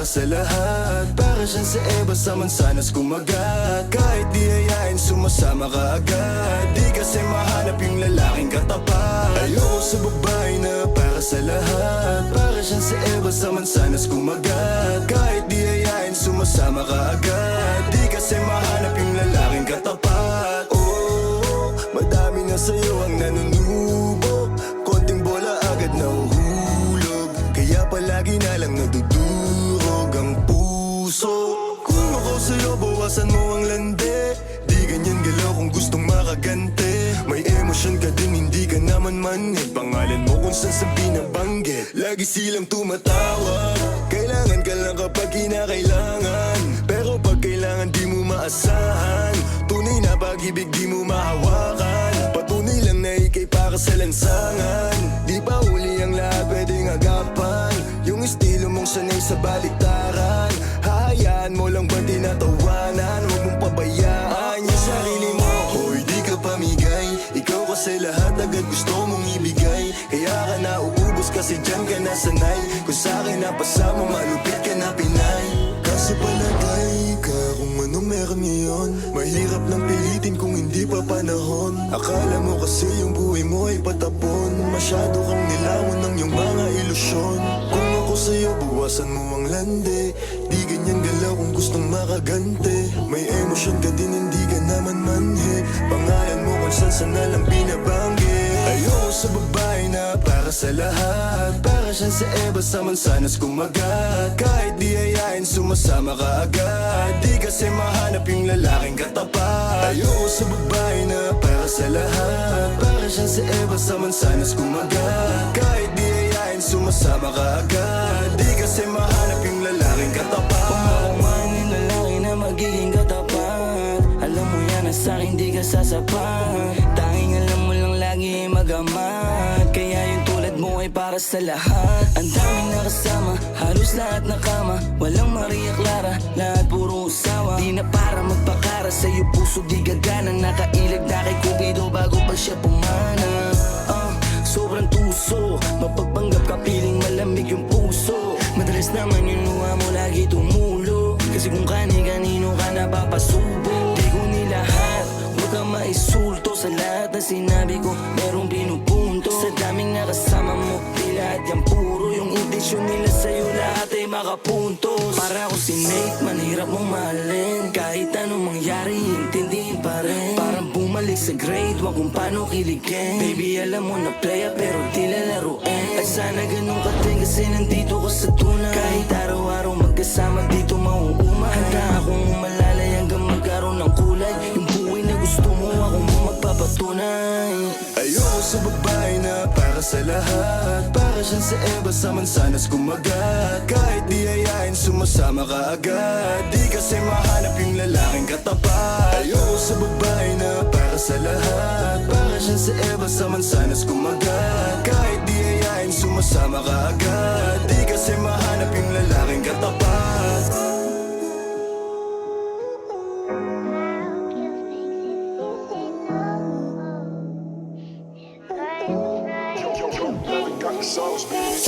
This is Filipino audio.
sa lahat. Para siyang sa Eva sa mansanas kumagat. Kahit di ayain sumasama ka agad. Di kasi mahanap yung lalaking katapat. Ayoko sa babae na para sa lahat. Para siyang sa Eva sa mansanas kumagat. Kahit di ayain sumasama ka agad. Di kasi mahanap yung lalaking katapat. Oh, madami na sa'yo ang nanunubo. Konting bola agad nahuhulog. Kaya palagi na lang nadudurog ang puso. Kung ako sa'yo, bawasan mo ang lande. Di ganyan galaw kung gustong makagante. May emosyon ka din, hindi ka naman manhid. Pangalan mo kung saan sa binabanggit. Lagi silang tumatawag. Kailangan ka lang kapag kinakailangan. Pero pag kailangan di mo maasahan. Tunay na pag-ibig di mo mahawakan. Patunay lang na ikay para sa lansangan. Di pa huli ang lahat pwedeng agapan. Yung estilo mong sanay sa baliktaran. Hahayaan mo lang ba tinatawanan? Huwag mong pabayaan yung sarili mo. Hoy, di ka pamigay. Ikaw kasi lahat agad gusto mong ibigay. Kaya ka nauubos kasi dyan ka nasanay. Kung sa'kin napasama, malupit ka na Pinay. Kaso palagay ka kung ano meron ngayon. Mahirap lang pilitin kung hindi pa panahon. Akala mo kasi yung buhay mo ay patapon. Masyado kang nilawan ng iyong mga ilusyon. Kung ako sa'yo, buwasan mo ang lande. Di ganyan galaw kung gustong makagante. May emosyon ka din, hindi ka naman manhid. Pangalan mo kung saan na lang binabanggit. Ayoko sa babae na para sa lahat. Para siyang sa Eva sa mansanas kumagat. Kahit di ayain sumasama ka agad. Di kasi mahanap yung lalaking katapat. Ayoko sa babae na para sa lahat. Para siyang sa Eva sa mansanas kumagat. Kahit di ayain sumasama ka agad. Di kasi mahanap yung lalaking katapat. Pumakuman yung lalaki na magiging katapat. Alam mo yan na sa'kin di ka sasapat. Tanging alam mo lang lagi magamat. Kaya yung tulad mo ay para sa lahat. Ang daming nakasama, halos lahat na kama. Walang Maria Clara, lahat puro usawa. Di na para magpakara, sa'yo puso di gagana. Nakailag na kay Cupido bago pa siya pumana. Sobrang tuso, mapagpanggap ka piling malamig yung puso. Madalas naman yung luha mo lagi tumulo. Kasi kung kani-kanino ka napapasubo. Di ko nilahat, huwag kang maisulto. Sa lahat na sinabi ko, merong pinupunto. Sa daming nakasama mo, di lahat yan puro. Yung intensyon nila sa'yo, lahat ay makapuntos. Para ako si Nate, manhirap mong mahalin. Kahit anong mangyari, intindihin pa rin. Parang bumalik sa grade, wag kung paano kiligin. Baby, alam mo na playa pero di lalaruin. At sana ganun ka din kasi nandito ko sa tunay. Kahit araw-araw magkasama dito mauuma. Handa akong umalalay hanggang magkaroon ng kulay. Yung buhay na gusto mo, ako mo magpapatunay. Ayoko sa babae na para sa lahat. Para siyang sa Eva sa mansanas kumagat. Kahit di ayain sumasama ka agad. Di kasi mahanap yung lalaking katapat. Ayoko sa babae na para sa lahat. Para siyang sa Eva sa mansanas kumagat. Kahit di ayain sumasama ka agad. Di kasi mahanap yung lalaking katapat. Got the sauce, bitch.